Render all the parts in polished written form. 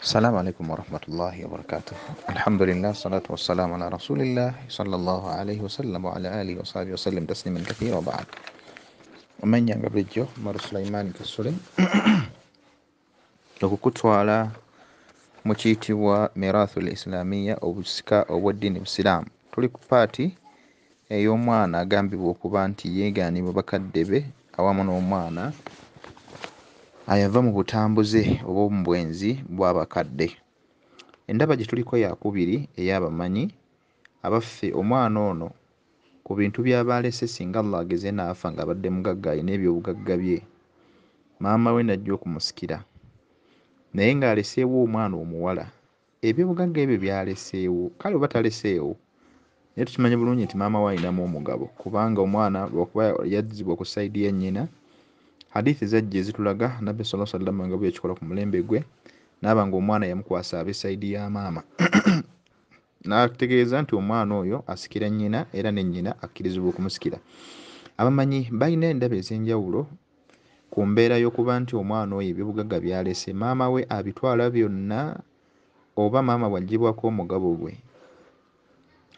السلام عليكم ورحمة الله وبركاته. الحمد لله والصلاة والسلام على رسول الله صلى الله عليه وسلم وعلى آله وصحبه وسلم تسليما كثيرا. وبعد ومن ينقبل مر سليمان كسولي okukutwala mu kiyitibwa mirathul islamiyya obusika obw'eddiini busiraamu. Tuli ku paati ey'omwana agambibwa okuba nti yeegaanibwa bakadde be awamu n'omwana ayava mu butambuze oba mu bwenzi bw'abakadde. Endaba gye tuliko yakubiri ey'abamanyi abaffe omwana ono ku bintu by'aba alese singa Allah ageze n'afa ng'abadde mugagga alina ebyobugagga bye, maama we n'ajja okumusikira naye ng'aleseewo omwana omuwala, ebyobugagga ebyo by'aleseewo kale oba taleseewo, naye tukimanyi bulungi nti maama we alinamu omugabo kubanga omwana lwakuba yazzibwa ku sayidi ya nnyina. Hadithi zajja ezitulaga Nabbi sallallahu alaihi wasallam nga bwe yakikola ku mulembe gwe, n'aba ng'omwana yamukwasa ab'esayidi ya maama n'ategeeza nti omwana oyo asikira nnyina era ne nnyina akkirizibwa okumusikira. Abamanyi balina endaba ez'enjawulo ku mbeera y'okuba nti omwana oyo ebyobugagga by'alese maama we abitwala byonna, oba maama bw'aggyibwako omugabo gwe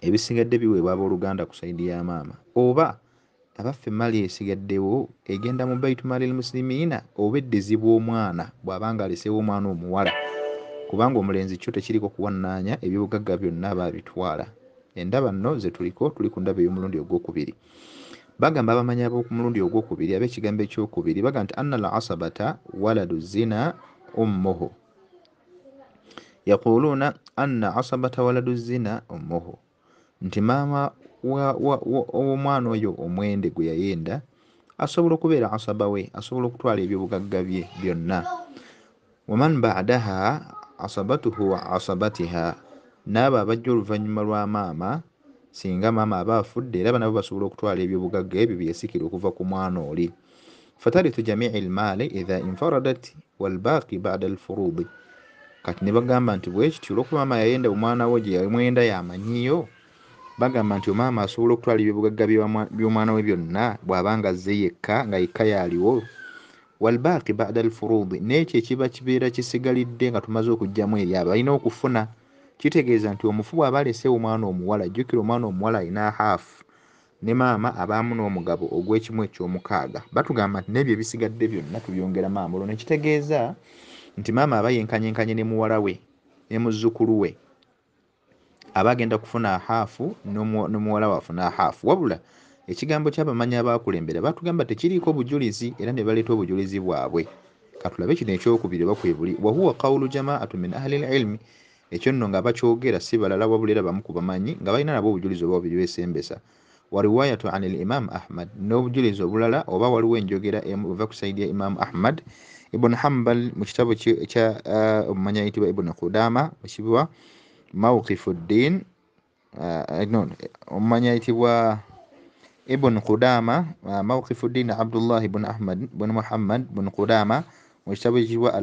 ebisigadde biweebwa abooluganda ku sayidi ya maama, oba abaffe mali esigaddewo egenda mu baitu malil muslimiina, oba eddizibwa omwana bw'abanga aleseewo omwana omuwala, kubanga omulenzi kyo tekiriko kuwannaanya, ebyobugagga byonna aba abitwala. Endaba nno ze tuli ku ndaba ey'omulundi ogwokubiri. Bagamba abamanyi ab'oku mulundi ogwokubiri ab'ekigambo ekyokubiri baga nti anna al asabata waladu zina ummuhu, yaquluuna anna asabata waladu zina ummuhu, nti maama w'omwana oyo omwende gwe yayenda asobola okubeera asaba we, asobola okutwala ebyobugagga bye byonna. Waman ba'daha asabatuhu wa asabatiha, n'abo abajja oluvannyuma lwa maama singa maama aba afudde era nabo basobola okutwala ebyobugagga ebyo byesikira okuva ku mwana oli. Fatarithu jamii almaali idha infaradat walbaaqi ba'da alfuruudi, kati ne bagamba nti bwe kityo olwokuba maama yayenda omwana we gye yamwenda yamanyiyo, bagamba nti maama asobola okutwala ebyobugagga by'omwana we byonna bw'abanga azze yekka nga yekka yaaliwo. Walbaaqi ba'da alfuruudi, n'ekyo ekiba kibeera kisigalidde nga tumaze okuggyamu eri abo alina okufuna. Kitegeeza nti omufu bw'aba aleseewo omwana omuwala, jjukira omwana omuwala alina haafu ne maama abaamu n'omugabo ogw'ekimu eky'omukaaga. Batugamba nti n'ebyo ebisigadde byonna tubyongera maama. Olwo ne kitegeeza nti maama aba yenkanyenkanye ne muwala we ne muzzukulu we, aba agenda kufuna haafu n'omuwala we afuna haafu. Wabula ekigambo ky'abamanyi abaakulembera batugamba tekiriiko bujulizi era ne baleeta obujulizi bwabwe. Katulabe kino ekyokubiri bakwebuli, wa huwa qawlu jamaatu min ahli ilmi, ekyo nno nga bakyogera si balala wabula era bamu ku bamanyi nga balina nabo obujulizi oba bubiribesembesa. Wa riwayatu an al-imam Ahmad, n'obujulizi obulala oba waliwo enjogera eva ku sayidi ya Imam Ahmad ibn Hanbal mu kitabo kya omumanyi ayitibwa Ibn Qudama ekibwa Mawqifuddin, omumanyi ayitibwa Ibn Qudama Mawqifuddin Abdullah ibn Ahmad ibn Muhammad ibn Qudama mu kitabo ekibwa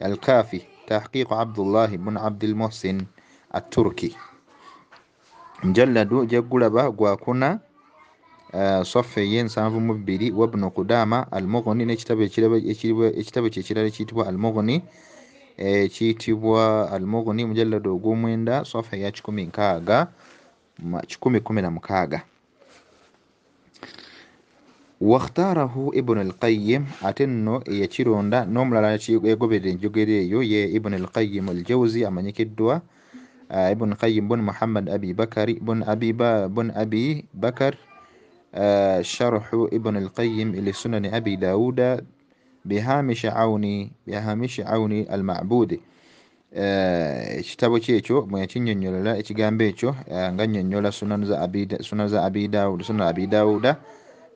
Al-Kafi tahqiq Abdullah ibn Abdul Muhsin at-Turki, mujalladu jagulaba gwakuna safa y'ensanvu wa Ibn Qudama al-Mughni, n'ekitabo kyekirala ekiyitibwa al-Mughni ekiyitibwa al-Mughni mujalladu ogw'omwenda safa ya 1016. Wakhtarahu Ibn al-Qayyim, ate nno eyakironda n'omulala yagoberera enjogera eyo ye Ibn al-Qayyim al-Jawzi amanyikiddwa Ibn Qayyim bun Muhammad Abi Bakari bun Abi Bakar sharhu Ibn al-Qayyim li sunan Abi Dawuda bihamishi awni al-Ma'budi. Ekitabo kyekyo mwe yakinnyonnyola ekigambo ekyo nga nnyonnyola sunan za Abi Dawuda,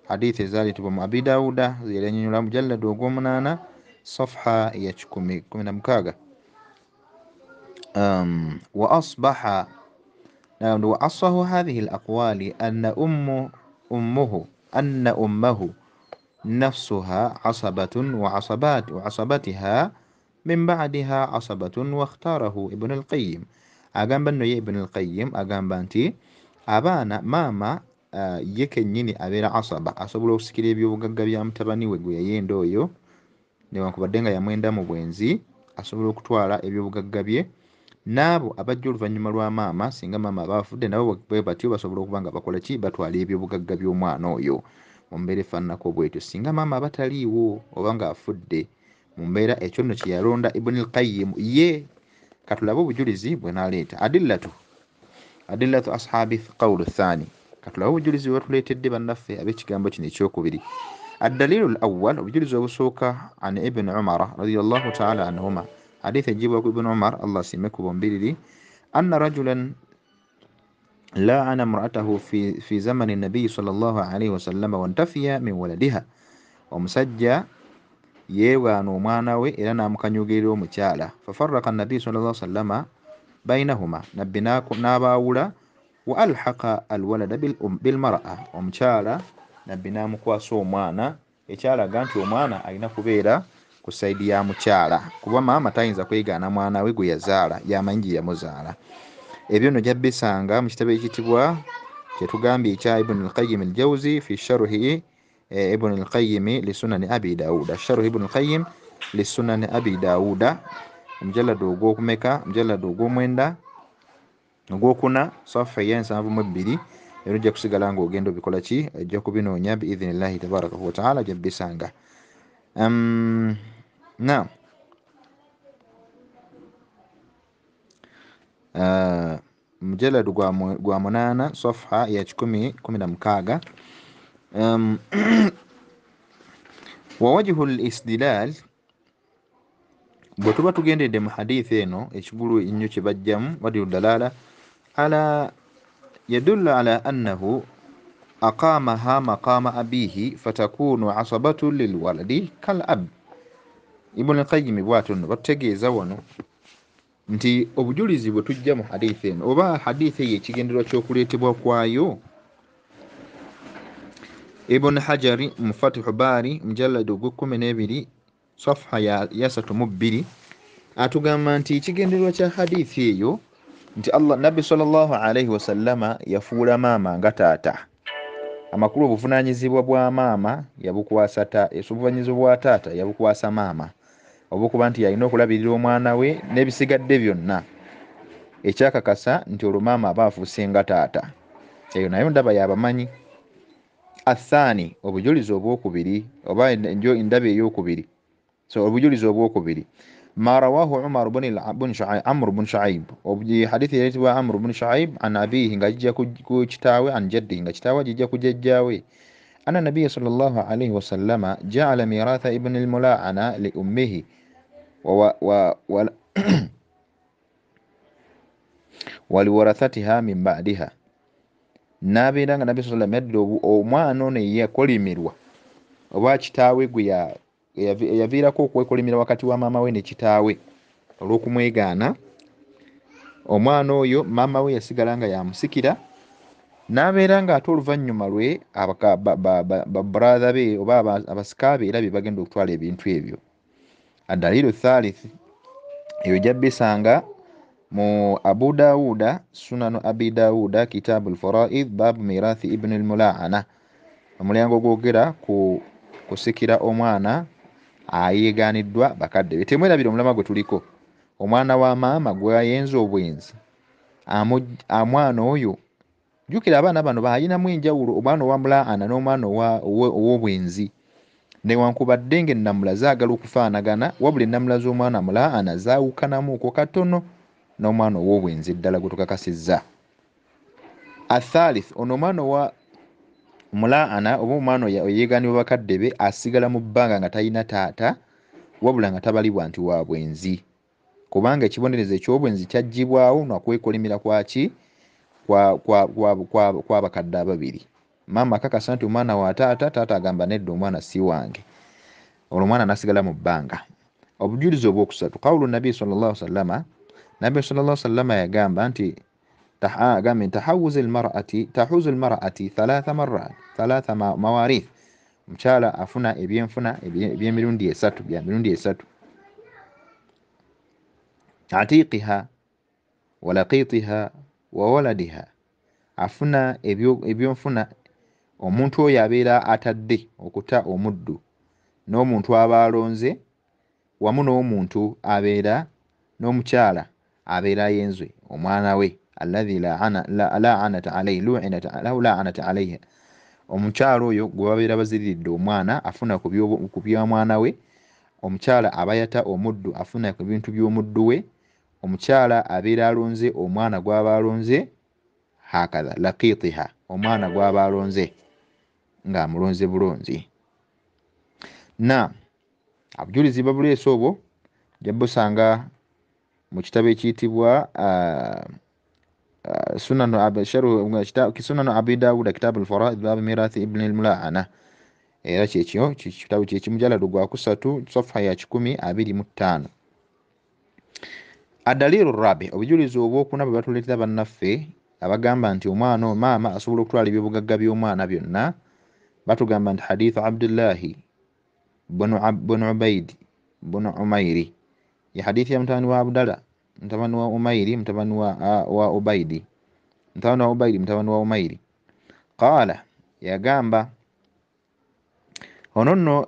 hadithi ezaaleetebwa mu Abi Dawuda zeerannyonnyola mujalladu ogw'omunaana safha ya 1016. وأصبح وأصح هذه الأقوال أن أمه نفسها عصبة وعصبتها من بعدها عصبة واختاره ابن القيم. أجنب أنه ابن القيم أجنب أنتي أبانا ماما yekennyini abeera asaba, asobola okusikira ebyobugagga bya mutabani we gwe yayenda oyo newankubadde nga yamwenda mu bwenzi, asobola okutwala ebyobugagga bye, n'abo abajja oluvannyuma lwa maama singa maama aba afudde nabo bwe batyo basobola okuba nga bakola ki, batwala ebyobugagga by'omwana oyo mu mbeera efaananako bwetyo. Singa maama aba taliiwo oba ng'afudde, mu mbeera ekyo nno kye yalonda Ibn al-Qayyim ye. Katulabe obujulizi bwe n'aleeta. Adillatu ashaabi qawlu thani. Katulabe obujulizi bwe batuleetedde bannaffe ab'ekigambo kino ekyokubiri. الدليل الأول وبجلس وسوكا عن ابن عمر رضي الله تعالى عنهما حديث يجيبه ابن عمر الله سيمك بمبيلي أن رجلا لاعن امرأته في زمن النبي صلى الله عليه وسلم وانتفي من ولدها ومسجى يوان ومانوي إلى نامكنيوغيري ومتيالا ففرق النبي صلى الله عليه وسلم بينهما نبناك ناباولا وألحق الولد بالمرأة ومتيالا nabina mukwasa omwana ekyalaga nti omwana alina kubeera ku saidi ya mukyala kuba maama tayinza kwegaana mwana we gwe yazaala yamanyi gye yamuzaala. Ebyo nno jabbisanga mu kitabo ekitibwa kyetugambye ekya Ibn al-Qayyim al-Jawzi fi sharhi Ibn al-Qayyim li sunani Abi Dawuda, sharhi Ibn al-Qayyim li sunani Abi Dawuda, omujalladu ogw'okumeka, omujalladu ogw'omwenda ogwokuna safa ya 72 erujja kusigala ng'ogenda obikola ki ejja kubinoonya biidhinillahi tabaraka wa taala jabbisanga. Now mujalladu gwa 8 safha ya 16. Wa wajhu al-istidlal bwe tuba tugendedde mu hadithi eno ekigulu ennyo kye bajjamu wajhu dalala ala يدل على أنه أقامها مقام أبيه فتكون عصبة للولد كالأب. Ibn al-Qayyim bw'atyo bategeeza wano nti obujulizi bwe tujja mu hadithi eno oba hadithi eyo ekigendererwa ky'okuleetebwa kwayo. Ibn Hajari mu Fathu Bari mujalladu ogw'12 safha ya 32 atugamba nti ekigendererwa kya hadithi eyo nti Allah Nabbi sallallahu alayhi wasallama yafuula maama nga taata. Amakulu obuvunaanyizibwa bwa maama yabukwasa obuvunaanyizibwa bwa taata yabukwasa maama obukuba nti yalina okulabirira omwana we n'ebisigadde byonna, ekyakakasa nti olwo maama aba afuuse nga taata. Eyo nayo ndaba yabamanyi. Athani obujulizi obwokubiri oba endaba ey'okubiri, so obujulizi obwokubiri ما رواه عمر عمرو بن شعيب وبجي حديث يتبع عمرو بن شعيب عن أبيه نجا كتاوي عن جده نجتاوي جا كجاوي أن النبي صلى الله عليه وسلم جعل ميراث ابن الملاعنة لأمه ولورثتها من بعدها. نابي النبي صلى الله عليه وسلم يدلو ومانو نيكوليميروا oba kitaawe gwe yaviirako okwekolimira wakati wa maama we ne kitaawe olw'okumwegaana. Omwana oyo maama we yasigala nga yamusikira n'abeera nga ate oluvannyuma lwe babrother be oba abasika be era be bagenda okutwala ebintu ebyo. Adalilu thalith eyo jabbisanga mu Abu Dawuda sunanu Abi Dawuda kitabu al-Faraid babu mirathi ibn al-Mulaana, omulyango gwogera ku kusikira omwana ayeegaaniddwa bakadde be. Temwerabira omulama gwe tuliko omwana wa maama gwe ayenza obwenzi omwana oyo. Jjukira abaana bano balinamu enjawulo, omwana owa mulaana n'omwana ow'obwenzi. Newankubadde ng'ennamula zaagala okufaanagana wabula ennamula z'omwana mulaana zaawukanamuuko katono n'omwana ow'obwenzi ddala gwe tukakasizza. Athalith ono omwana owa mulaana oba omwana oyeegaanibwa bakadde be asigala mu bbanga nga talina taata wabula nga tabalibwa nti wa bwenzi, kubanga ekibonerezo eky'obwenzi kyaggyibwawo nakwekolimira kwaki kwa bakadde ababiri. Maama akakasa nti omwana wa taata, taata agamba nedda omwana si wange, olwo omwana nasigala mu bbanga. Obujulizi obwokusatu qawlu nabi sallallahu alaihi wasallam, nabi sallallahu alaihi wasallam yagamba nti tahawuz almar'ati thalatha mawarith, mukyala afuna ebyenfuna eby'emirundi esatu. Atiqiha wa laqitiha wa waladiha, afuna ebyonfuna omuntu oyo abeera atadde okuta omuddu n'omuntu aba alonze wamu n'omuntu abeera n'omukyala abeera yenzwe omwana we alladhi la'anat alayhi la'anat alayha, omukyala oyo gwe babeera baziriridde omwana afuna ku bya mwana we, omukyala abayata omuddu afuna ku bintu by'omuddu we, omukyala abeera alonze omwana gw'aba alonze, hakaza laqitiha, omwana gw'aba alonze ng'amulonze bulonzi. Obujulizi babuleese obwo ojja busanga mu kitabo ekiyitibwa sunanu abi dawuda kitabu al-faraid babu mirathi ibn al-mula'ana, era kyekyo kitabo kyekimujalladu gwa 3 safha ya 125. Adalilu rabi, obujulizi obwokuna bwe batuleetera bannaffe abagamba nti omwana maama asobola okutwala ebyobugagga by'omwana byonna. Batugamba nti hadithu Abdullahi bun Ubaidi bun Umairi, ya hadithi ya mtabani wa Abdallah mtabani wa Umairi mtabani wa Ubaidi mtabani wa Ubaidi mtabani wa Umairi, qala yagamba ononno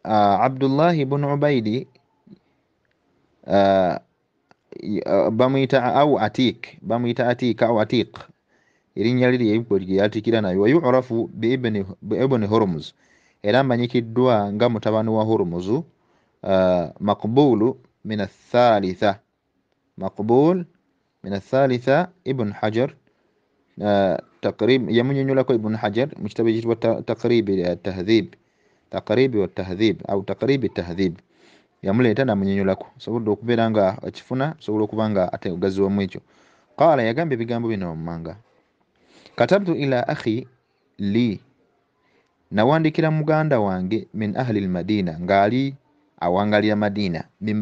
Abdullahi bun Ubaidi bamuyita au Atik, bamuyita Atika au Atiq, erinnya liri yatikira nayo. Wa yu'rafu bi ibn Hurmuz, era amanyikiddwa nga mutabani wa Hurmuz. Maqbulu min athalitha, maqbul min athalitha. Ibn Hajar taqrib yamunyunyulako Ibn Hajar mu kitabu ekitibwa taqrib at-tahdhib, taqrib wat-tahdhib au taqrib at-tahdhib, yamuleeta namunyunyulako, sobodde okubeera nga akifuna, sobola okuba nga ate ogaziwamu ekyo. Qala yagamba ebigambo bino mmanga, katabtu ila akhi li, nawandikira muganda wange min ahli al-Madina, ngali awangalira Madina, min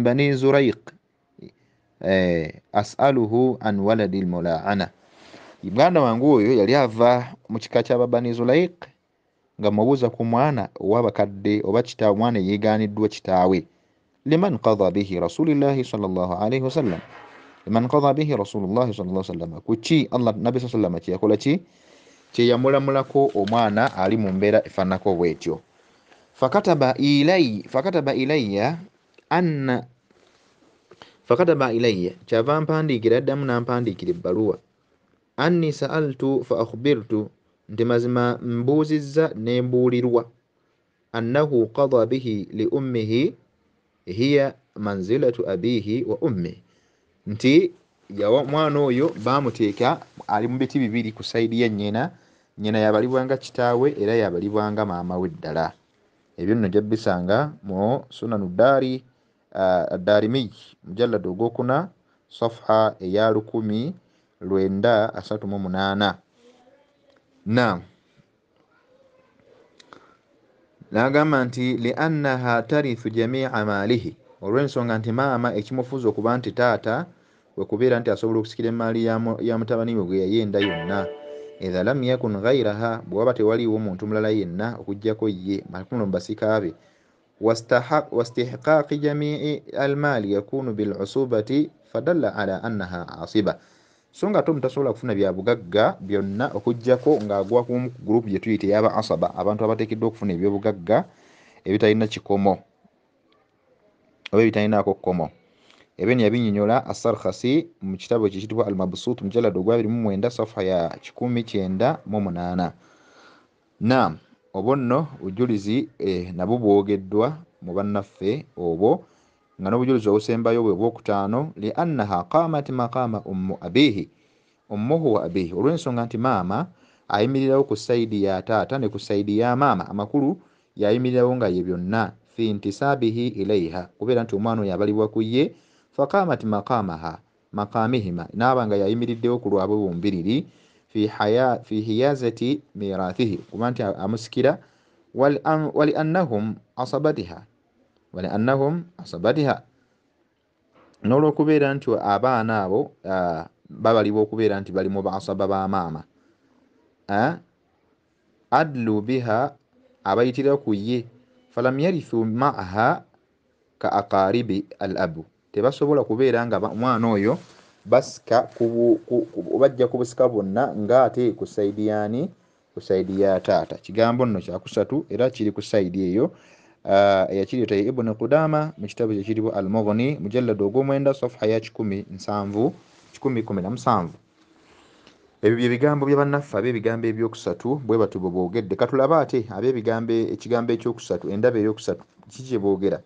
bani Zuraiq, as'aluhu an waladi al-mula'ana. Muganda wange oyo yali ava mu kika ky'Ababani Zuraiq nga mubuuza ku mwana ow'abakadde oba kitaawe, omwana yeegaaniddwa kitaawe. Liman qadha bihi rasulillahi sallallahu alayhi wasallam, liman qadha bihi rasulullahi sallallahu alayhi wasallam, kuki Allah nabi sallallahu alayhi wasallam kyeyakola ki kyeyamulamulako omwana ali mu mbeera efaananako bwetyo. fakataba ilayya kyava mpandiikira, addamu n'ampandiikira ebbaluwa, anni sa'altu fa akhbirtu, nti mazima mbuuzizza nembuulirwa, annahu qada bihi li ummihi hiya manzilatu abihi wa ummihi, nti mwana oyo bamuteeka ali mu biti bibiri ku saidi ya nnyina, nnyina yabalibwanga kitaawe era yabalibwanga maama we ddala. Ebyo nno jabbisanga mu sunanu Darimi mujalladu ogwokuna safha eya 1938. N'agamba nti liannaha tarithu jamia malihi, olw'ensonga nti maama ekimufuza okuba nti taata bwe kubeera nti asobola okusikira emaali ya mutabani we gwe yayenda yonna. Idha lam yakun ghayraha, bwaba tewaliwo omuntu mulala yenna okujjako ye makuno basika be. Wastihqaqi jamii almaali yakunu bil'usubati fadalla ala annaha asiba, so nga mutasobola kufuna bya bugagga byonna okujjako ng'agwa ku gurupu gye tuyita ey'aba asaba, abantu abateekeddwa okufuna ebyobugagga ebitalina kikomo oba ebitalinaako kkomo. Ebyo yabinnyonnyola as-Sarkhasi mu kitabo ekiyitibwa al-Mabsut mujalladu ogwa 29 safha ya 198. Obwo nno bujulizi nabwo bwogeddwa mu bannaffe obwo, nga n'obujulizi obusembayo bwe bwokutaano, li annaha qamat maqama ummuhu wa abihi, olw'ensonga nti maama ayimirirawo ku sayidi ya taata ne ku sayidi ya maama, amakulu yayimirirawo nga ye byonna, fi intisabihi ilayha, kubeera nti omwana oyo abalibwa ku ye, faqamat maqamihima, naaba nga yayimiriddewo ku lwabwe bombiriri, fi hiyazati mirathihi, kuba nti amusikira, waliannahum asabatiha, n'olwokubeera nti abaana abo babalibwa okubeera nti bali mu basaba ba maama. Adlu biha, abayitira ku ye, falam yarithu ma'aha ka aqaribi al-abu, tebasobola kubeera nga omwana oyo basika bajja kubusika bwonna ng'ate ku sayidi yaani, ku sayidi ya taata. Kigambo nno kyakusatu era kiri ku sayidi eyo yakirita Ibn Qudama mu kitabu kye kiribu Al-Mughni mujallad ogw'omwenda safha ya 117. Ebyo bye bigambo bya bannaffe ab'ebigambo ebyokusatu bwe batu bwe boogedde. Katulabe ate ekigambo ekyokusatu, endaba ey'okusatu kiki kye boogera?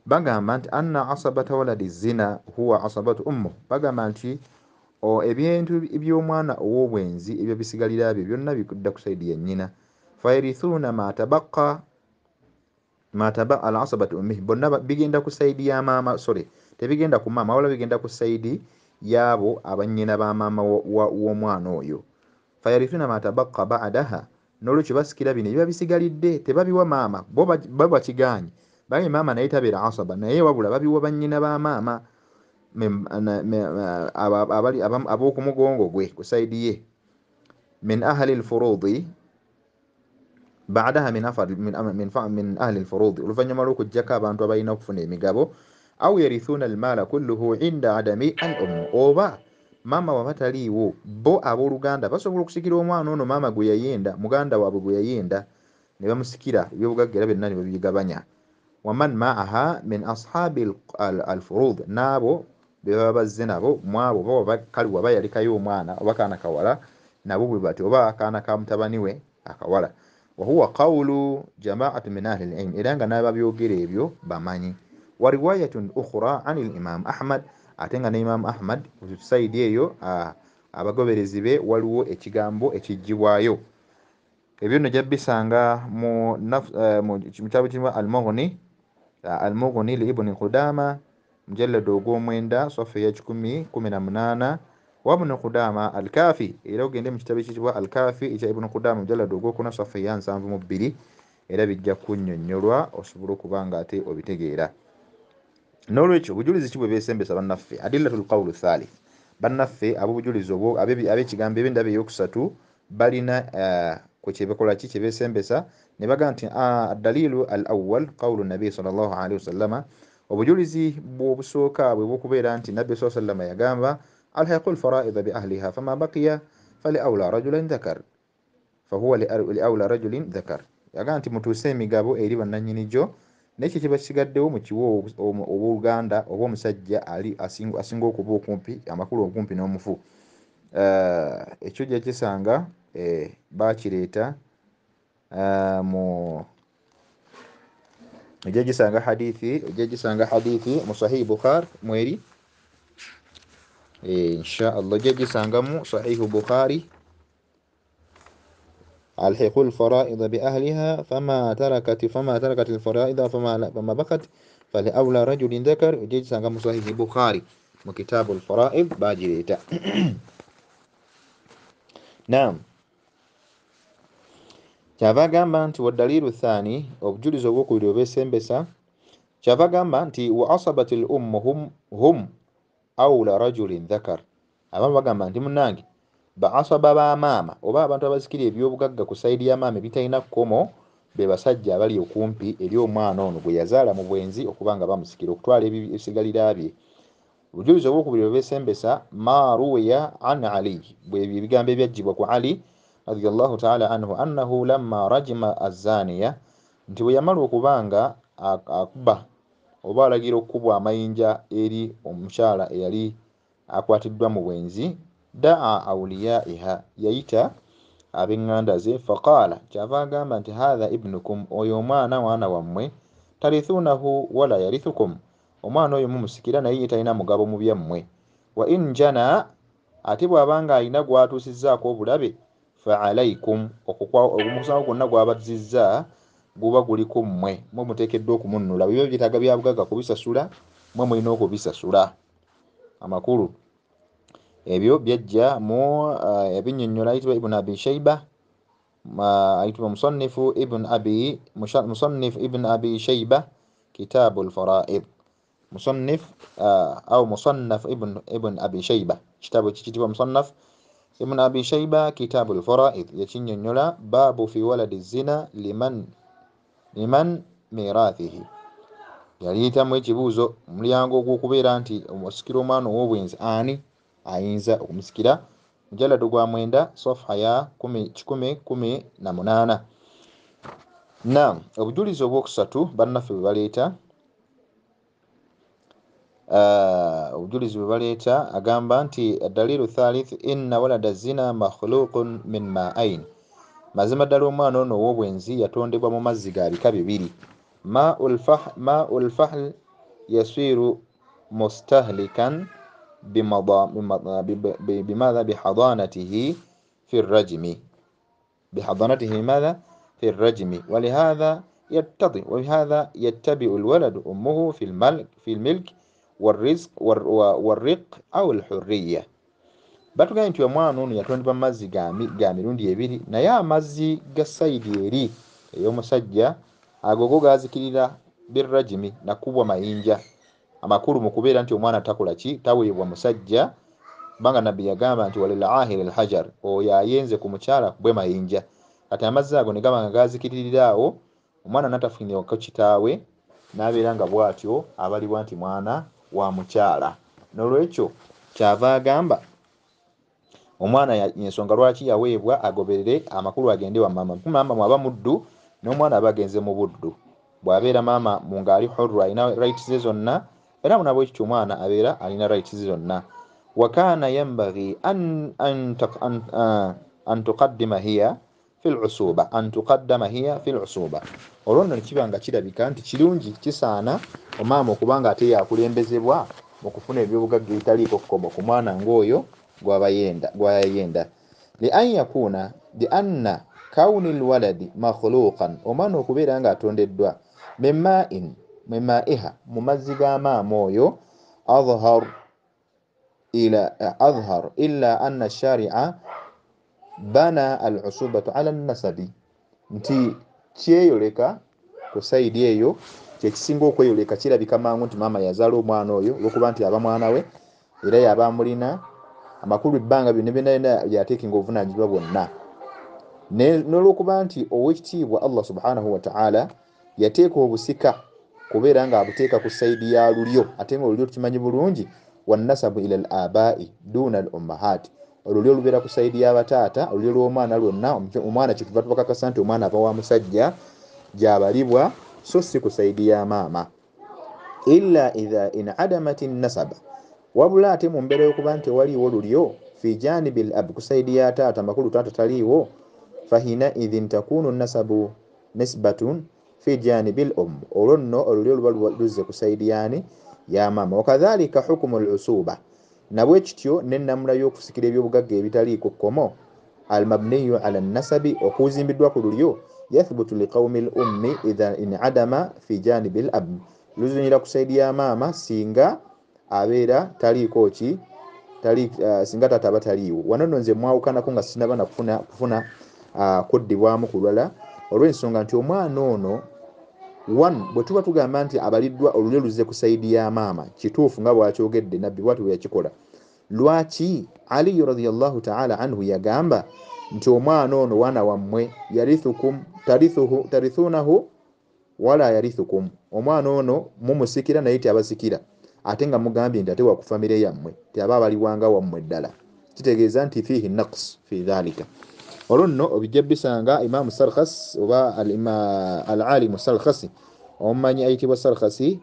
Bagamba nti anna asabata waladi zina huwa asabatu ummu. Bagamba nti ebintu by'omwana ow'obwenzi ebyo bisigalira bye byonna bikudda ku saidi ya nnyina. Fayarithuna ma tabaqa al asabatu ummi, bonna bigenda ku saidi ya maama, tebigenda ku maama wala bigenda ku saidi yabo abannyina ba maama w'omwana oyo. Fayarithuna ma tabaqa ba'daha, n'olwekyo basikira bino ebiba bisigalidde tebabiwa maama, bo bakiganye. Baye maama naye tabeera asaba, naye wabula babiwa bannyina ba maama ab'okumugongo gwe ku saidi ye. Min ahli al-furudi ba'daha min ahli al-furudi, oluvannyuma lw'okuggyako abantu abalina okufuna emigabo. Aw yarithuna al-maala kulluhu inda adami al-umm, oba maama waba taliiwo bo abooluganda basobola okusikira omwana ono maama gwe yayenda, muganda waabwe gwe yayenda, ne bamusikira ebyobugagga era byonna ne babigabanya. Waman ma'aha min ashabi al-furud, n'abo be baba bazze nabo mwabo kale waba yalikayo omwana oba kaana kawala nabo bwe bati, oba kaana ka mutabani we akawala. Wa huwa qawlu jama'atu min ahli al-ilm, era nga n'ababyogera ebyo bamanyi. Wa riwayatun ukhra an al-imam Ahmad, ate nga ne Imam Ahmad ku saidi eyo abagoberezi be waliwo ekigambo ekijjibwayo. Ebyo nno jabbisanga mu kitabu kirimu Al-Mughni li Ibn Qudama mujallad ogw'omwenda safha ya 1018. Wa Ibn Qudama Al-Kafi, era ogende mu kitabu ekiyitibwa Al-Kafi ekya Ibn Qudama mujallad ogw'okuna safha ya 72, era bijja kunnyonnyolwa osobola okuba nga ate obitegeera. N'olwekyo obujulizi ki bwe beesembesa bannaffe? Adillatul qawlu thalith, bannaffe ab'obujulizi ab'ekigambo eb'endaba ey'okusatu balina ku kyebakola ki kyebeesembesa, ne baga nti dalilu al awwal qawlu nabi sallallahu alaihi wasallama, obujulizi bw'obusooka bwe bw'okubeera nti nabbi sallallahu alaihi wasallama yagamba alhaqu alfara'ida bi ahliha fama baqiya fali awla rajulin dhakar fahuwa li awla rajulin dhakar. Yagamba nti mutuuse emigabo eri bannannyini gyo, n'ekyo kiba kisigaddewo mu kiwo obooluganda oba omusajja ali asinga okuba okumpi, amakulu okumpi n'omufu. Ekyo gye kisanga bakireeta ojja gisanga hadithi mu Sahih Bukhari mweri, insha Allah ojja gisanga mu Sahih Bukhari, alhiqu alfara'ida bi ahliha fama tarakat alfara'ida fama bakat fali awla rajulin dhakar. Ojja gisanga mu Sahih Bukhari mu kitabu alfara'id bagireeta. Naam, kyava gamba nti wadalilu thani, obujulizi obwokubiri obwesembesa, kyava gamba nti wa asabati al-umm hum awla rajulin dhakar. Abamu bagamba nti munnange baasaba ba maama oba abantu abasikira ebyobugagga ku saidi ya maama ebitalina kkomo be basajja abali okumpi eri omwana ono gwe yazaala mu bwenzi okuba nga bamusikira okutwala ebisigalira bye. Obujulizi obwokubiri obwesembesa ma ruwiya an Ali, bwe bigambo ebyaggyibwa ku Ali radiyallahu ta'ala anhu annahu lamma rajima azaniya, nti bwe yamala okubanga akuba oba alagira okukubwa amayinja eri omukyala eyali akwatiddwa mu bwenzi, daa awliyaiha, yayita ab'eŋŋanda ze, faqaala, kyava agamba nti hatha ibnukum, oyo omwana wammwe, tarithunahu wala yarithukum, omwana oyo mumusikira naye ye talina mugabo mu byammwe. Wa in jana, ate bw'abanga alina gwatuusizzaako obulabe, fa alaikum, omusango gwonna gwabazizza guba guli ku mmwe, mwe muteekeddwa okumunnula. Bwe biba byetaaga bya bugagga kubisasula, mwe mulina okubisasula. Amakulu ebyo byajja mu ebinnyonnyola ayitibwa Ibn Abi Shayba, ayitibwa Musannif Ibn Abi Shayba kitabu al-fara'id, Musannif au Musannaf Ibn Abi Shayba, kitabu ekiyitibwa Musannaf Ibn Abi Shayba kitabu al-fara'id, yakinnyonnyola baabu fi waladi zina liman mirathihi. Yaliyitamu ekibuuzo omulyango ogw'okubeera nti omusikira omwana ow'obwenzi ani ayinza okumusikira, mujalladu gwa mwenda safha ya 118. Naam, obujulizi obwokusatu bannaffe bwe baleeta obujulizi bwe baleeta agamba nti dalilu thalith inna walada zina makhluqun min ma'ain, mazima ddala omwana ono ow'obwenzi yatondebwa mu mazzi ga bika bibiri. ma'ul fahl yasiru mustahlikan bimadha bihadanatihi fi الرجم لماذا في الرجم ولهذا يتبع الولد أمه في الملك والرزق والرق أو الحرية. batugambye nti omwana ono yatondebwa mu mazzi ga mirundi ebiri, naye amazzi ga sayidi eri ey'omusajja agogo gazikirira birrajimi, nakubwa mayinja amakulu mu kubeera nti omwana takola ki, taweebwa musajja, kubanga nabbi yagamba nti walil ahir al hajar, oyo ayenze ku mukyala kubwe mayinja. Kati amazzi ago ne gaba nga gazikiririra awo, omwana n'atafunireko kitaawe, n'abeera nga bw'atyo abalibwa nti mwana wa mukyala. N'olwekyo kyava agamba omwana ensonga lwaki yaweebwa agoberere amakulu agende wa maama. Maama mwaba muddu n'omwana aba agenze mu buddu. Bw'abeera maama mu ngaali hurru alina rights ze zonna, era munabwe ekyo omwana abeera alina rights ze zonna. Wa kana yanbaghi an tuqaddima hiya fil usuba, an tuqaddama hiya fil usuba. Olwo nno kiba nga kirabika nti kirungi kisaana omaama okubanga ate yakulembezebwa mu kufuna ebyobugagga ebitaliiko kkomo ku mwana ng'oyo gwayayenda. lianna kauni lwaladi makhluqan, omwana okubeera nga atondeddwa mimaiha, mu mazzi ga maama oyo, adhhar illa anna sharia bana al-usubatu ala nasabi, nti kyeyoleka ku saidi eyo kyekisinga okweyoleka, kirabika mangu nti maama yazaala omwana oyo olwokuba nti aba mwana we era yaba amulina amakulu ebbanga byonna yateekinga obuvunaanyizibwa bwonna. N'olwokuba nti ow'ekitiibwa Allah subhanahu wa ta'ala yateeka obusika kubeera nga abuteeka ku saidi ya lulyo, ate nga olulyo tukimanyi bulungi wannasabu ila al abai duna al ummahat, olulyo lubeera ku saidi y'abataata, olulyo lw'omwana lwonna omwana kituva tubakakasa nti omwana ava wa musajja gy'abalibwa, so si ku saidi ya maama. Illa idha inadamat nasaba, wabula ate mu mbeera y'okuba nti waliwo lulyo fi janibil ab, ku saidi ya taata, makulu taata taliiwo, fahina idhin takunu nasabu nisbatun fi janibil olwo nno olulyo luba luzze ku saidi yaani ya maama. Wakadhalika hukumu al-usuba, nabwe kityo n'ennamula y'okusikira ebyobugagga ebitaliiko kkomo, al-mabniyu ala nasabi, okuzimbiddwa ku lulyo, yathbutu liqawmi al-ummi idha inadama fi janibil ab, luzunyira ku saidi ya maama singa abeera taliiko ki, singa taata aba taliiwo. Wano nno nze mwawukanako nga sinaba na kufuna kuddibwamu ku lwala, olw'ensonga nti omwana ono bwe tuba tugamba nti abaliddwa olulyo luzze ku saidi ya maama, kituufu nga bw'akyogedde nabbi bw'ati bwe yakikola. Lwaki Ali radhiyallahu ta'ala anhu yagamba nti omwana ono wana wammwe, yarithukum tarithunahu wala yarithukum, omwana ono mumusikira naye tiabasikira, ate nga mugambye nti ate wa ku famire yammwe tiaba abaliwanga wammwe ddala, kitegeeza nti fihi naqs fi dhalika. Olwo nno obijja bisanga Imam Sarkhas oba al-alimu Sarkhasi, omumanyi ayitibwa Sarkhasi,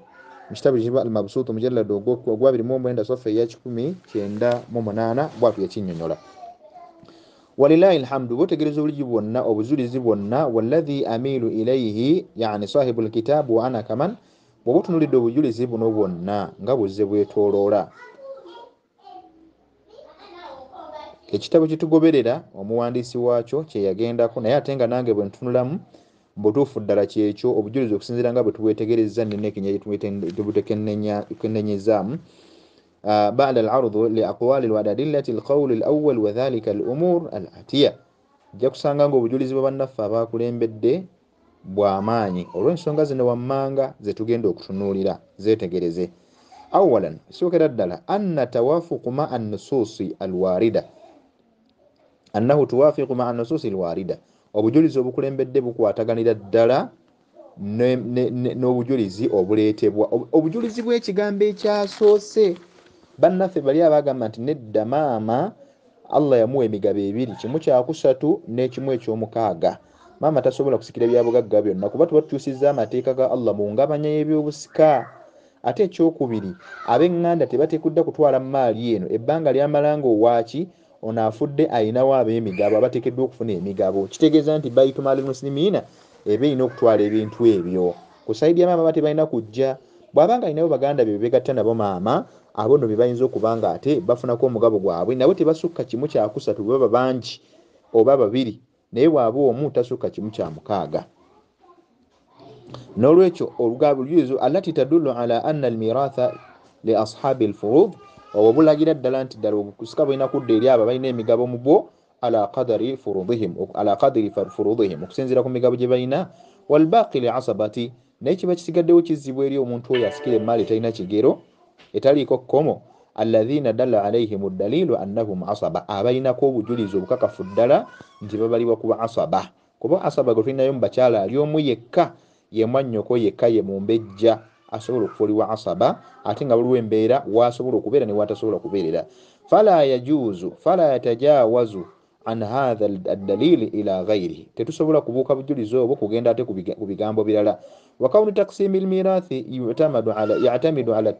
mu kitabu ekiyitibwa al-Mabsuut mujallad ogwa 29 safa ya 198 bw'atyo yakinnyonnyola. Walillahi alhamdu, botegereza obuliji bwonna obuzulizi bwonna, walladhi amilu ilayhi yani sahibul kitab wa ana kaman, bw'obutunulidde obujulizi buno bwonna nga buzze bwetooloola. Ekitabo kitugoberera omuwandiisi waakyo kye yagendako, naye ate nga nange bwe ntunulamu butuufu ddala kyekyo obujulizi okusinziira nga bwe tubwetegereza nnenekenya tubutekennenyezaamu. Ba'da al-'ardu li aqwali al-adillati al-qawl al-awwal wa dhalika al-umur al-atiya, jja kusanga nga obujulizi bwa bannaffe abaakulembedde bw'amaanyi olw'ensonga zino wammanga ze tugenda okutunuulira, zeetegereze. Awalan, sookera ddala anna tawafuqu ma'a an-nususi al-warida, annahu tuwafiqu ma'a an-nususi al-warida, obujulizi obukulembedde bukwataganira ddala n'obujulizi obuleetebwa, obujulizi bw'ekigambo ekyasoose. Bannaffe bali abagamba nti nedda maama Allah yamuwa emigabo ebiri, kimu kyakusatu n'ekimu eky'omukaaga. maama tasobola kusikira byabugagga byonna kuba tuba tutuusizza amateeka ga Allah mu ngabanya y'ebyobusika. Ate ekyokubiri, ab'eŋŋanda tebateekeddwa kutwala maali eno ebbanga lyamala ng'owaaki ono afudde ayinawo ab'emigabo abateekeddwa okufuna emigabo. Kitegeeza nti Baitul Maalil Muslimiina eba erina okutwala ebintu ebyo. Ku sayidi ya maama tebalina kujja. Bw'abanga alinawo baganda be begatta nabo maama, abo nno be bayinza okuba nga ate bafunako omugabo gwabwe, nabo tebasukka kimu kya kusatu bwe baba bangi oba babiri, naye bw'aba omu tasukka kimu kya mukaaga. N'olwekyo olujulizo allati tadullu ala anna almiratha li ashabi alfurud oba bulagira ddala nti ddala okusika bulina kudda eri abo balina emigabo mu bo ala qadri furudihim, okusinziira ku migabo gye balina, walbaqi li asabati, naye kiba kisigaddewo kizzibwa eri omuntu oyo asikira emaali etalina kigero etaliiko kkomo, alladhina dalla alaihim addalilu annahum asaba, abalinako obujulizi obukakafu ddala nti babalibwa kuba asaba. Kuba asaba gwe tulinayo mu bakyala ali omu yekka, ye mwannyoko yekka, ye mumbejja asobola okufuulibwa asaba, ate nga waliwo embeera waasobola okubeera ne waatasobola kubeerera. Fala yatajawazu an hadha addalili ila ghairihi, tetusobola kubuuka bujulizi obwo kugenda ate ku bigambo birala. Wa kauni taksimi almirathi ya'tamidu ala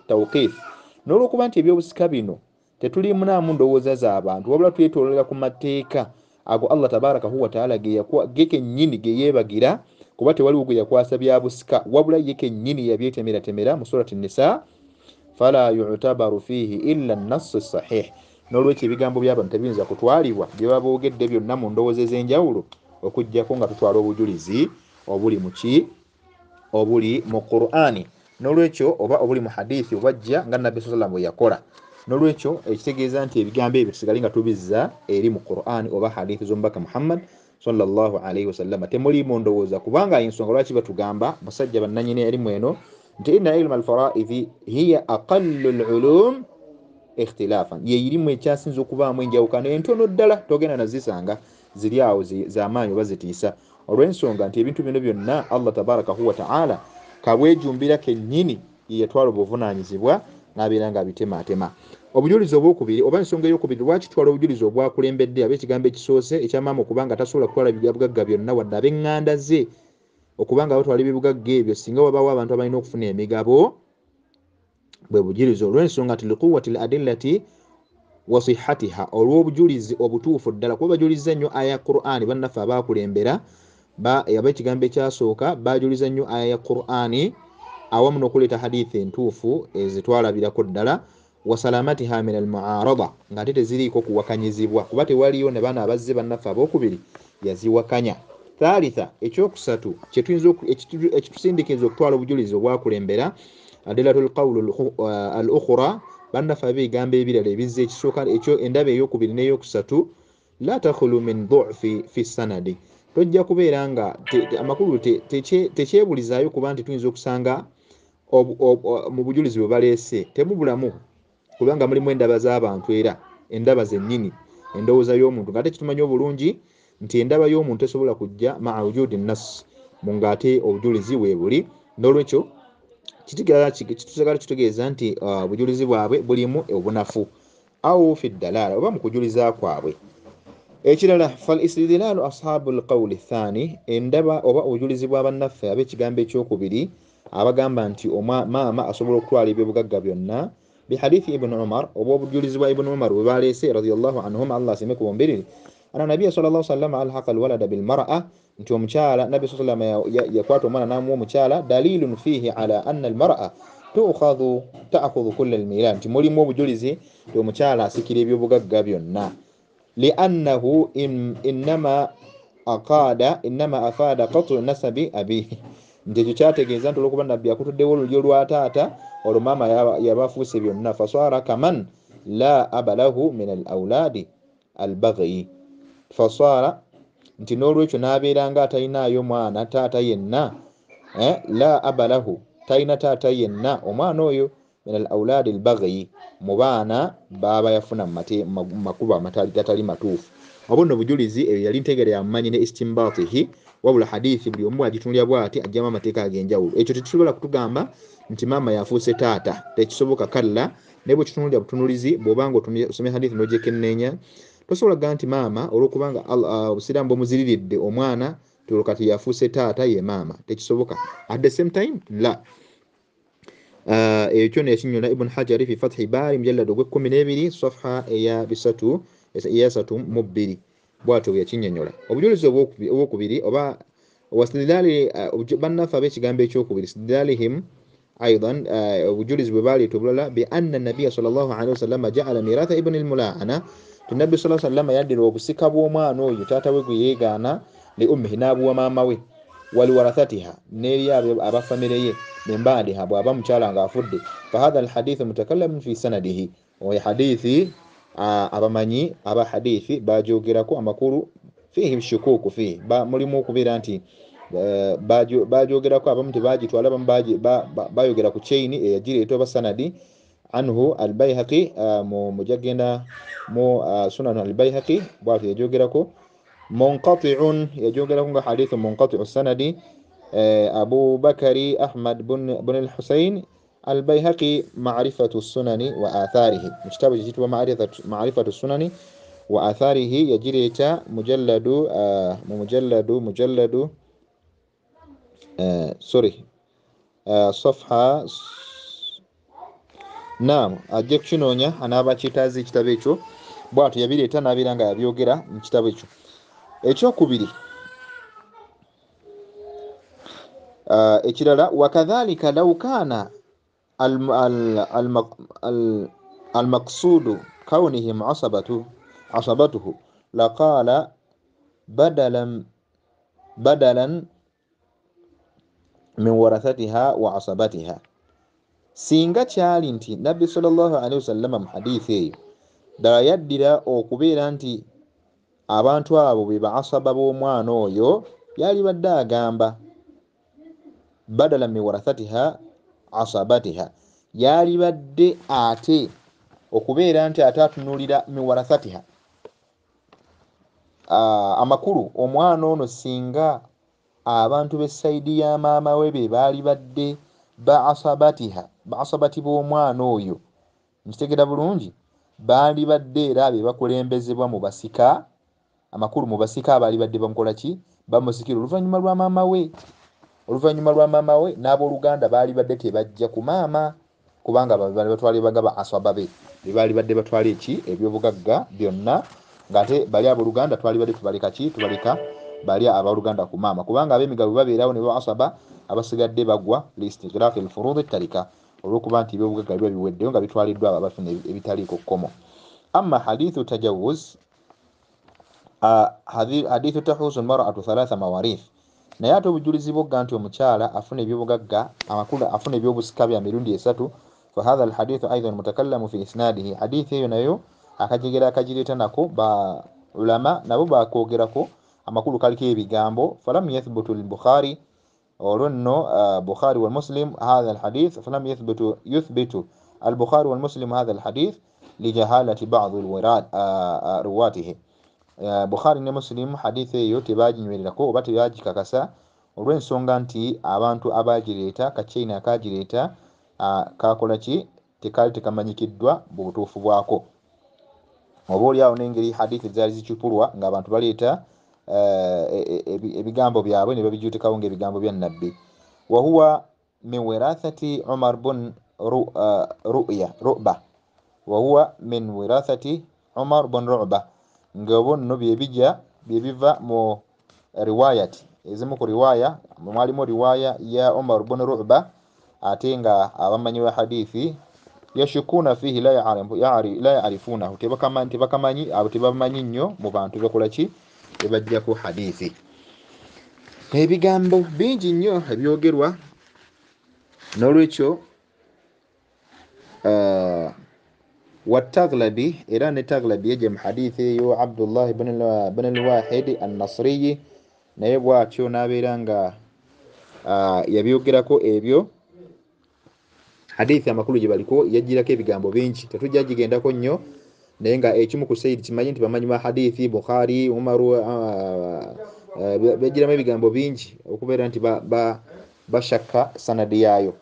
tawqif, n'olwokuba nti ebyobusika bino tetulimunaamu ndowooza z'abantu wabula twetololera ku mateeka ago Allah tabaraka huwa taala ge kennyini ge yeebagira, kuba tewaliwo gwe yakwasa bya busika wabula ye kennyini yabyetemeratemera mu surati Nisa. Fala yu'tabaru fihi illa an-nass as-sahih, n'olwekyo ebigambo by'abantu tebiyinza kutwalibwa bye baba boogedde byonna mu ndowooza ez'enjawulo okuggyako nga tutwala obujulizi obuli mu Qur'ani, n'olwekyo oba obuli mu hadithi obajja nga Nabbi sallallahu alaihi wasallam bwe yakola. N'olwekyo ekitegeeza nti ebigambo ebyo tusigale nga tubizza eri mu Qur'ani oba hadithi z'omubaka Muhammad sallallahu alaihi wasallam. Temuliimu ndowooza, kubanga ensonga lwaki batugamba basajja bannanyini erimu eno nti inna ilma al-fara'idhi hiya aqallu al-ulum ikhtilafan, ye irimu ekyasinza okubaamu enjawukano entono ddala togenda nazisanga ziri awo z'amaanyi oba zitiisa, olw'ensonga nti ebintu bino byonna Allah tabaraka huwa ta'ala kabwejumbira kennyini ye yatwala obuvunaanyizibwa n'abeera nga abitemaatema. Obujulizi obwokubiri oba ensonga ey'okubiri lwaki tutwala obujulizi obwakulembedde ab'ekigambo ekisoose ekyamaama okubanga tasobola kutwala ebyabugagga byonna wadde ab'eŋŋanda ze okubanga batwala ebyabugagga ebyo singa wabawo abantu abalina okufuna emigabo, bwe bujulizi olw'ensonga nti liquwwati al-adillati wa sihhatiha, olw'obujulizi obutuufu ddala kuba bajuliza nnyo aya ya Qur'ani. Bannaffe abaakulembera ab'ekigambo ekyasooka bajuliza nnyo aya ya Qur'ani awamu n'okuleeta hadithi entuufu ezitwalabirako ddala, wa salamatiha min al-mu'arada, ng'ate teziriiko kuwakanyizibwa kuba tewaliyo ne bana abazze bannaffe abookubiri yaziwakanya. Thalitha, ekyokusatu ekitusindikiza okutwala obujulizi obwakulembera adillatul qawlu al-ukhra, bannaffe ab'ebigambo ebirala ebizza ekisooka ekyo endaba ey'okubiri n'eyokusatu, la takhulu min du'fi fi sanadi, tojja kubeera nga amakulu tekyebulizaayo kuba nti tuyinza okusanga mu bujulizi bwe baleese temubulamu kubanga mulimu endaba z'abantu, era endaba zennyini endowooza y'omuntu ng'ate kitumanyi obulungi nti endaba y'omuntu esobola kujja ma'a wujudi nas mu ng'ate obujulizi weebuli. N'olwekyo kitusagala kitutegeeza nti obujulizi bwabwe bulimu obunafu au fi ddalaala oba mu kujuliza kwabwe. Ekirala fal istidlalu ashabul qawli thani, endaba oba obujulizi bw'abannaffe ab'ekigambo ekyokubiri abagamba nti maama asobola okutwala ebyobugagga byonna bihadithi Ibn Umar, oba obujulizi bwa Ibn Umar bwe baleese radiyallahu anhum, Allah asime ku bombiriri, ana nabiyya sallallahu alaihi wasallam alhaqa alwalada bilmar'a, nti omukyala Nabbi sallallahu alaihi wasallam yakwata omwana n'amuwa omukyala, dalilun fihi ala anna almar'a ta'khudhu kull almiran, nti mulimu obujulizi nti omukyala asikira ebyobugagga byonna, li'annahu innama afada qat'u nasabi abihi, nti ekyo kyategeeza nti olwokuba Nabbi akutuddewo olulyo lwa taata olwo maama yabafuuse byonna, faswara kaman la aba lahu min al-awladi al-baghi, faswara nti n'olwekyo n'abeera nga atalinaayo mwana taata yenna, la aba lahu talina taata yenna omwana oyo min al-awladi al-baghi, mu baana baba yafuna mu makubo agatali matuufu. Obwo nno bujulizi eyo yali ntegere yamumanyi ne istinbatihi, wabula hadithi buli omu agitunulya bw'ati ajjamu amateeka ag'enjawulo. Ekyo tekisobola kutugamba nti maama yafuuse taata, tekisoboka, kalla ne bwe kitunulya butunulizi bw'obanga osomye hadithi n'ogyekenneenya tosobola ganti maama olwokubanga obusiraamu bwemuziriridde omwana tulokati yafuuse taata ye maama, tekisoboka. At the same time la ekyo nekinyola Ibn Hajar fi Fathi Bari mujallad ogw'12 safha eya 332 bwatyo yakinyonyola. Obujulizi obwokubiri oba wastidlali bannafa b'ekigambo ekyokubiri istidlalihim aidan obujulizi bwe baleeta obulala bi anna nabiyya sallallahu alaihi wasallam ja'ala miratha ibn al-mula'ana, tunabbi sallallahu alaihi wasallam yaddira obusika bw'omwana oyo taata we gwe yeegaana li ummihi n'abuwa maama we wali warathatiha n'eri abafamire ye membaadiha bw'aba mukyala ng'afudde. Fahadha alhadithu mutakallamun fi sanadihi, oyo hadithi abamanyi aba hadithi bajogerako amakulu fihi bishukuku fihi mulimu okubeera nti bajogerako abamu tebagitwala abamu bayogera ku chain eyagireeta oba sanadi. Anhu al-Bayhaqi mujagenda mu sunan al-Bayhaqi bwatyo yajogerako munqati'un, yajogerako nga hadithu munqati'u sanadi. Abu Bakari Ahmad bin al-Husayn al-Bayhaqi ma'rifatu sunani wa atharihi, mu kitabu ekiyitibwa ma'rifatu sunani wa atharihi yagireeta mujalladu safha naam ajja kukinoonya anaaba kitaazi ekitabo ekyo bwatyo yabireeta n'abeera nga yabyogera mu kitabo ekyo. Ekyokubiri ekirala wakadhalika law kana al-maqsudu kawnihim asabatuhu laqala badalan min warathatiha wa asabatiha. Singa kyali nti nabbi sallallahu alaihi wasallam mu hadithi eyo ddala yaddira okubeera nti abantu abo be baasaba b'omwana oyo, yali badde agamba badala min warathatiha asabatiha, yali badde ate okubeera nti ate atunulira min warathatiha amakulu omwana ono singa abantu b'essayidi ya maama we be baali badde baasabati b'omwana oyo, nkitegera bulungi, baali badde era be bakulembezebwa mu basika, amakulu mu basika abaali badde bamukola ki, bamusikira oluvannyuma lwa maama we n'abooluganda baali badde tebajja ku maama kubanga baali batwala bagaba asaba be baali badde batwala ebyobugagga byonna, ng'ate bali abooluganda twali badde tubaleka bali abooluganda ku maama kubanga ab'emigabo babeerawo ne baasaba abasigadde bagwa listigraf al-furud at-tarika olw'okuba nti ebyobugagga biba biweddeyo nga bitwaliddwa abo abafuna ebitaliiko kkomo. Amma hadithu tajawuz hadithu tahuzu al-mar'atu thalatha mawarith, naye ate obujulizi bwogga nti omukyala afuna ebyobugagga amakulu afuna ebyobusika bya mirundi esatu. Fahadha alhadithu aidan mutakallamu fi isnadihi, hadithi eyo nayo akagireeta nako ba ulama nabo bakwogerako amakulu kaliko ebigambo. Falam yathbutu al-Bukhari olwo nno Bukhari wal Muslim hadha alhadith falam yuthbitu al-Bukhari wal Muslim hadha alhadith lijahalati ba'd ruwatihi. Bukhari ne Muslim hadithi eyo tebaginywererako oba tebagikakasa olw'ensonga nti abantu abagireeta kachaina akagireeta kakola ki tekali tekamanyikiddwa butuufu bwako. Oba oliawo n'engeri hadithi zaali zicupulwa ng'abantu baleeta ebigambo byabwe ne babijutikawo ng'ebigambo bya nabbi. Wa huwa min wirathati Umar bin Ru'ba, wa huwa min wirathati Umar bin Ru'ba, ng'obwo nno byebiva mu riwayati ezimu ku riwaya mwalimu riwaya ya Umar bin Ru'ba, ate nga abamanyi wa hadithi yashukuna fihi la ya'rifunahu, tebakamanyi abo tebamanyi nnyo mu bantu bakola ki ebajja ku hadithi. Ebigambo bingi nnyo ebyogerwa, n'olwekyo والتغلبي إيران التغلبي يجي محديثي يو عبد الله بن الواحد النصري نيبوا تشو نابيرانغا يبيوغيراكو ebyo hadithi amakulu gibaliko yajirako ebigambo bingi tetujja jigendako nnyo naye nga ekimu ku sayidi kimanyi nti bamanyi ba hadithi Bukhari Umaru bajiramu ebigambo bingi okubeera nti bashaka sanadi yayo.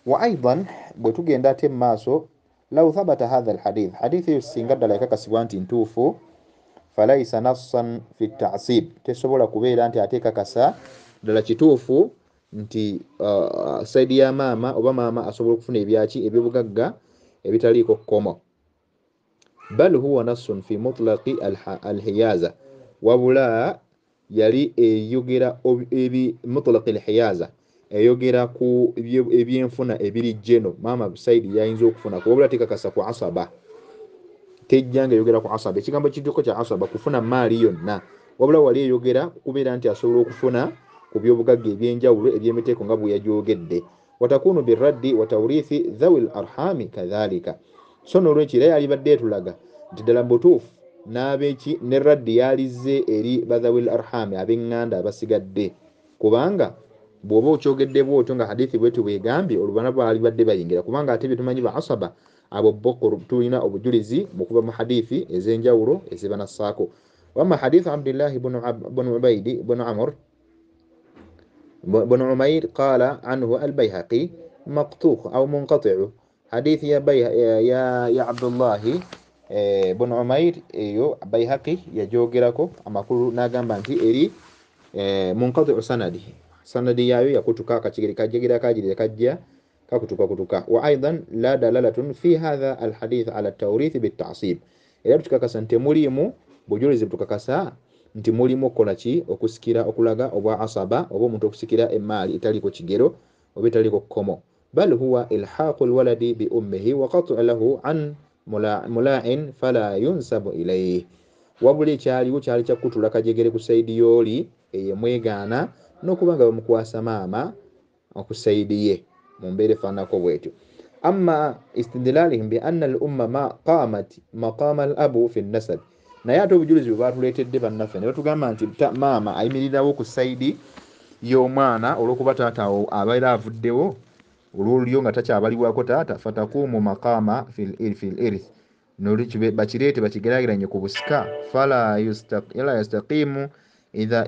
Wa aidan bwe tugenda ate maaso law thabata hadha alhadith hadithi singa ddala yakakasibwa nti ntuufu falaisa nassan fi ta'sib tesobola kubeera nti ateeka kasa ddala kituufu nti saidi ya maama oba maama asobola okufuna ebyaki ebyobugagga ebitaliiko kkomo. Bal huwa nassun fi mutlaqi alhiyaza, wabula yali eyogera mutlaqi alhiyaza eyogera ku ebyenfuna ebiri jeno maama saidi yayinza okufuna wabula tekakasa ku asaba, tejjanga eyogera ku asaba. Ekigambo kituuko kya asaba kufuna maali yonna, wabula wali eyogera kubeera nti asobola okufuna ku byobugagga ebyenjawulo ebyemiteeko nga bwe yagyogedde. Watakunu birraddi wa tawrithi dhawi larhami kadhalika. So n'olwekyo era yalibadde etulaga nti ddala butuufu n'abeeki ne raddi yalizze eri badhawi larhami ab'eŋŋanda abasigadde, kubanga bw'oba okyogedde bw'otyo nga hadithi bwetu bwegambye olubana bwalibadde bayingira, kubanga ate byetumanyi ba asaba abo bokoro tulina obujulizi mu kuba mu hadithi ez'enjawulo ezibanassaako. Wamma hadithu Abdillahi bun Ubaidi bun Amr بن عمير قال عنه البيهقي مقطوع أو منقطع. حديث يا عبد الله بن عمير يو بيهقي يجوغرako amakuru nagamba nti eri munqati' sanadi yayo yakutuka kachigiri kajigira kajja kakutuka. Wa aidan la dalalatun fi hadha alhadith ala at-tawrith bit-ta'sib, era tukakasa nti mulimu bujulizi tukakasa nti mulimu okukola ki okusikira okulaga obwa asaba oba omuntu okusikira emaali etaliko kigero oba etaliko kkomo. Bal huwa ilhaqu alwaladi bi ummihi wa qat'u lahu an mula'in fala yunsabu ilayhi, wabula ekyaliwo kyali kyakutula kajegere ku saidi yooli eyemwegaana n'okuba nga bamukwasa maama okusaidi ye mu mbeera efaanako bwetyo. Amma istidlalihim bi anna al umma qamat maqama al abu fi an-nasab, naye ate obujulizi bwe batuleetedde bannaffe ne batugamba nti maama ayimirirawo ku saidi y'omwana olw'okuba taata abeera avuddewo olw'olulyo nga takyabalibwako taata, fatakumu maqama fil irth, nolwekyo bakireete bakigeraageranye ku busika. Fala yastaqimu idha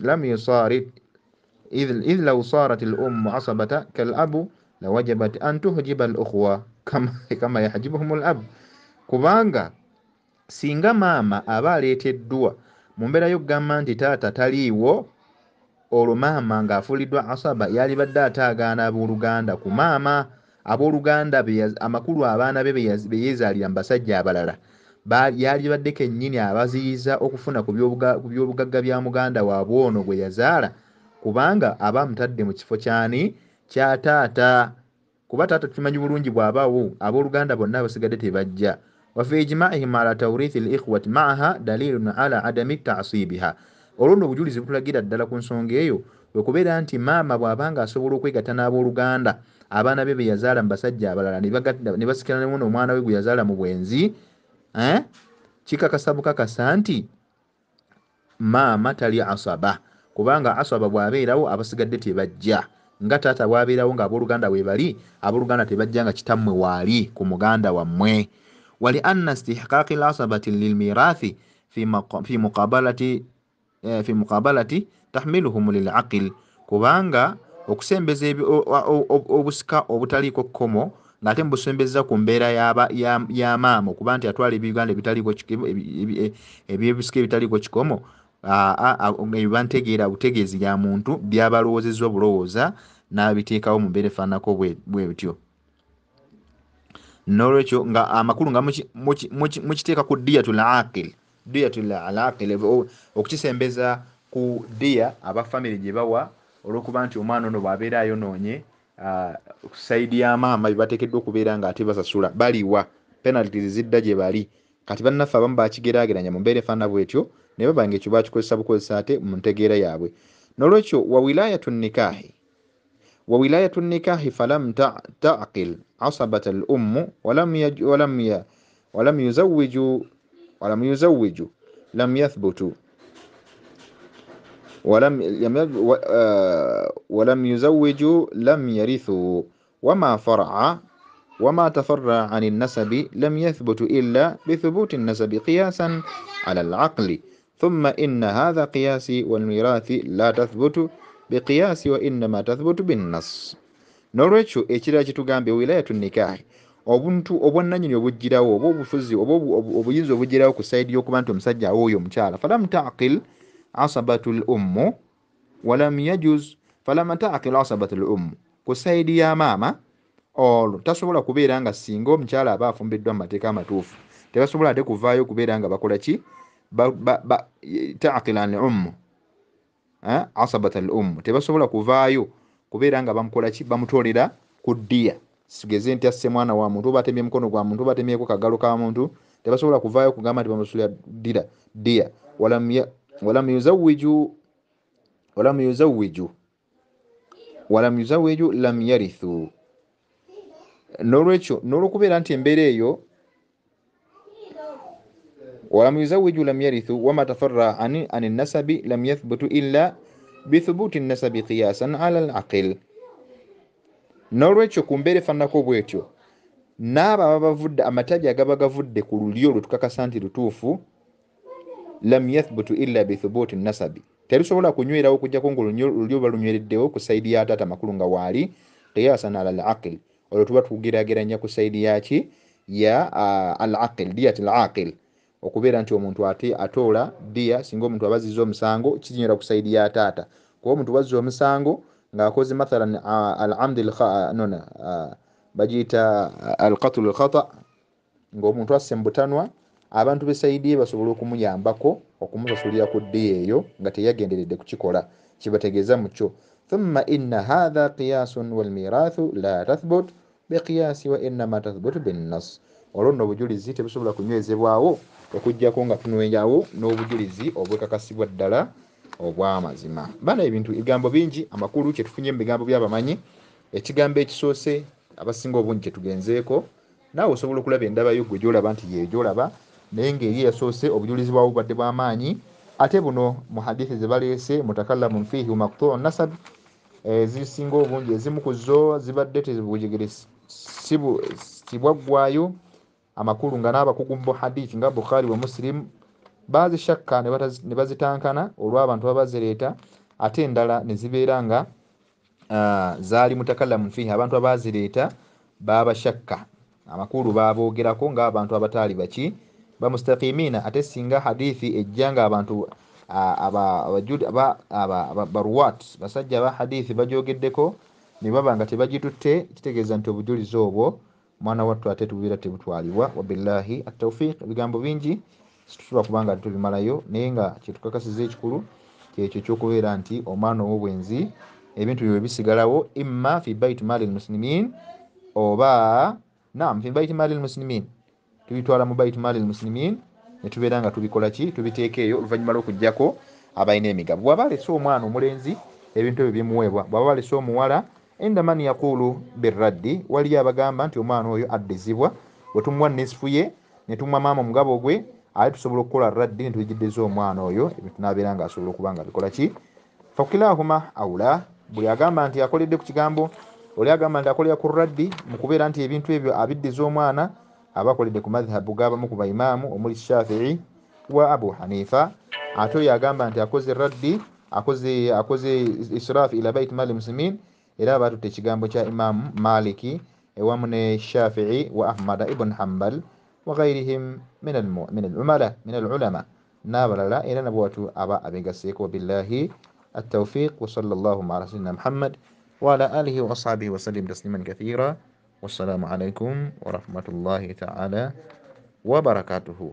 lam yusarid idh law sarat al ummu asabata kal abu lawajabat an tuhjiba al ukhwa kama yahjibuhum al ab, kubanga singa maama aba aleeteddwa mu mbeera y'okugamba nti taata taliiwo, olwo maama ng'afuuliddwa asaba yalibadde ataagaana abooluganda ku maama. Abooluganda amakulu abaana be beyeezaalira mu basajja abalala yalibadde kennyini abaziyiza okufuna ku byobugagga bya muganda waabwe ono gwe yazaala, kubanga aba mutadde mu kifo kyani kya taata, kuba taata tumanyi bulungi bw'abaawo abooluganda bonna basigadde tebajja. وفي إجماعهم على توريث الإخوة معها دليل على عدم تعصيبها. Olwo obujulizi butulagira ddala ku nsonga eyo okubeera nti maama bw'abanga asobola okwegatta n'abooluganda abaana be yazaala mu basajja abalala ne basikirana n'omwana we gwe yazaala mu bwenzi, kikakasa bukakasa nti maama tali asaba, kubanga asaba bw'abeerawo abasigadde tebajja, nga taata bw'abeerawo ng'abooluganda we bali, abooluganda tebajja nga kitammwe waali ku muganda wammwe. ولأن استحقاق العصبة للميراث في مقابلة تحملهم للعقل، kubanga okusembeza obusika obutaliko kkomo ng'ate mbusembeza ku mbeera ya maama okuba nti atwala ebiganda ebyebisika ebitaliko kikomo, bantegeera butegeezi ya muntu byabalowoozezza obulowooza n'abiteekawo mu mbeera efaanako bwetyo. N'olwekyo nga amakulu nga mukiteeka ku diyatul aqil okukisembeza ku diya abafamily gye bawa olw'okuba nti omwana ono bw'abeera ayonoonye saidi ya maama bateekeddwa okubeera nga ate basasula baliwa penalties zidda gye bali. Kati bannaffe abamu bakigeraageranya mu mbeera efaana bwetyo ne babanga ekyo bakikozesa bukozesa ate mu ntegeera yaabwe. N'olwekyo وولاية النكاح فلم تعقل عصبة الأم ولم يزوج لم يثبت ولم يزوج لم يرثوا وما تفرع عن النسب لم يثبت إلا بثبوت النسب قياسا على العقل، ثم إن هذا قياس والميراث لا تثبت بقياس وإنما تثبت بالنص. N'olwekyo ekirala kitugambye wilayatu nikahi, obuntu obwannanyini obujjirawo oba obufuzi oba obuyinza obujjirawo ku sayidi y'okuba nti omusajja awo oyo omukyala falam taqil asabatul ummu walam yajuz falam taqil asabatul ummu ku sayidi ya maama olwo tasobola kubeera nga singa omukyala aba afumbiddwa mu mateeka amatuufu tebasobola ate kuvaayo kubeera nga bakola ki taqilan ummu asabatul ummu tebasobola kuvaayo kubeera nga bamukola ki bamutoolera ku ddiya sigeze nti asse mwana wa muntu oba atemye mukono gwa muntu oba atemyeko kagalo ka muntu tebasobola kuvaayo kugamba nti bamusulira ddiya walam yuzawwiju lam yarithu n'olwokubeera nti embeera eyo walam yuzawwiju lam yarithu wama tafarra an nasabi lam yathbutu illa bithubuti nasabi qiyasan ala al-aqil n'olwekyo ku mbeera efaananako bwetyo n'abo ababavudde amatabi agaba gavudde ku lulyo olwo tukakasa nti lutuufu lam yathbutu illa bithubuti nasabi terusobola kunywerawo okujjako ng'olulyo balunywereddewo ku sayidi ya taata makulu nga waali qiyasan ala al-aqil olwo tuba tugeraageranya ku sayidi yaki ya al-aqil diyat al-aqil okubeera nti omuntu ate atoola ddiya singa omuntu abazizza omusango kinywera ku sayidi ya taata kuba omuntu bazza omusango ng'akoze mathalan al-amd bagiyita al-qatl al-khata ng'omuntu asse mu butanwa abantu b'esayidi ye basobola okumuyambako okumusasulira ku ddiya eyo nga teyagenderedde kukikola kibategeeza mu kyo thumma inna hadha qiyasun walmirathu la tathbut biqiyasi wa innama tathbutu binnas olwo nno obujulizi tebusobola kunywezebwawo okujjako nga tunwenyawo n'obujulizi obwekakasibwa ddala obw'amazima. Bana ebintu ebigambo bingi amakulu kyetufunye mu bigambo by'abamanyi ekigambo ekisoose abasinga obungi kyetugenzeeko naawe osobola okulaba endabayo gwe gyolaba nti yeegyolaba naye ng'eri yasoose obujulizi bwawo bubadde bw'amaanyi ate buno mu hadithi ze baleese mutakallamun fihi maqtuu nasab ezisinga obungi ezimu ku zo zibadde tezibujegere sibwaggwayo amakulu nga n'abakugu mu hadithi nga Bukhari wa Muslim bazishakka ne bazitankana olw'abantu abazireeta ate endala ne zibeera nga zaali mutakallamun fihi abantu abazireeta babashakka amakulu baboogerako ng'abantu abataali baki bamustaqimiina ate singa hadithi ejja nga abantu baruwat basajja ba hadithi bajogeddeko ne baba nga tebagitutte kitegeeza nti obujulizi obwo mwana wattu ate tubeera tebutwalibwa wabillahi at-tawfiq ebigambo bingi situsobola kubanga tubimalayo naye nga kyetukakasiza ekikulu kyekyo ekyokubeera nti omwana ow'obwenzi ebintu byo bisigalawo imma fi baiti mali al-muslimin oba fi baiti mali al-muslimin tubitwala mu baiti mali al-muslimin ne tubeera nga tubikola ki tubiteeka eyo oluvannyuma lw'okuggyako abalina emigabo bw'aba alese omwana omulenzi ebintu ebyo bimuweebwa bw'aba alese omuwala enda man yaqulu birraddi waliyo abagamba nti omwana oyo addizibwa bwe tumuwa nisifu ye ne tumuwa maama omugabo gwe ate tusobola okukola raddi ne tugiddeza omwana oyo ebyo tunaabeera nga asobola okuba nga bikola ki fakilahuma awula buli agamba nti akoledde ku kigambo oli agamba nti akolera ku raddi mu kubeera nti ebintu ebyo abiddiza omwana aba akoledde ku madhhabu g'abamu ku baimaamu omuli Shafii wa Abu Hanifa ate oyo agamba nti akoze raddi akoze israf ila bait mali muslimin era abatutte ekigambo kya Imam Maliki ewamu ne Shafii wa Ahmad ibn Hanbal wa ghayrihim min al-ulama n'abalala era nabo watu aba abegaseeko billahi التوفيق وصلى الله على سيدنا محمد وعلى آله وأصحابه وسلم تسليما كثيرا والسلام عليكم ورحمة الله تعالى وبركاته.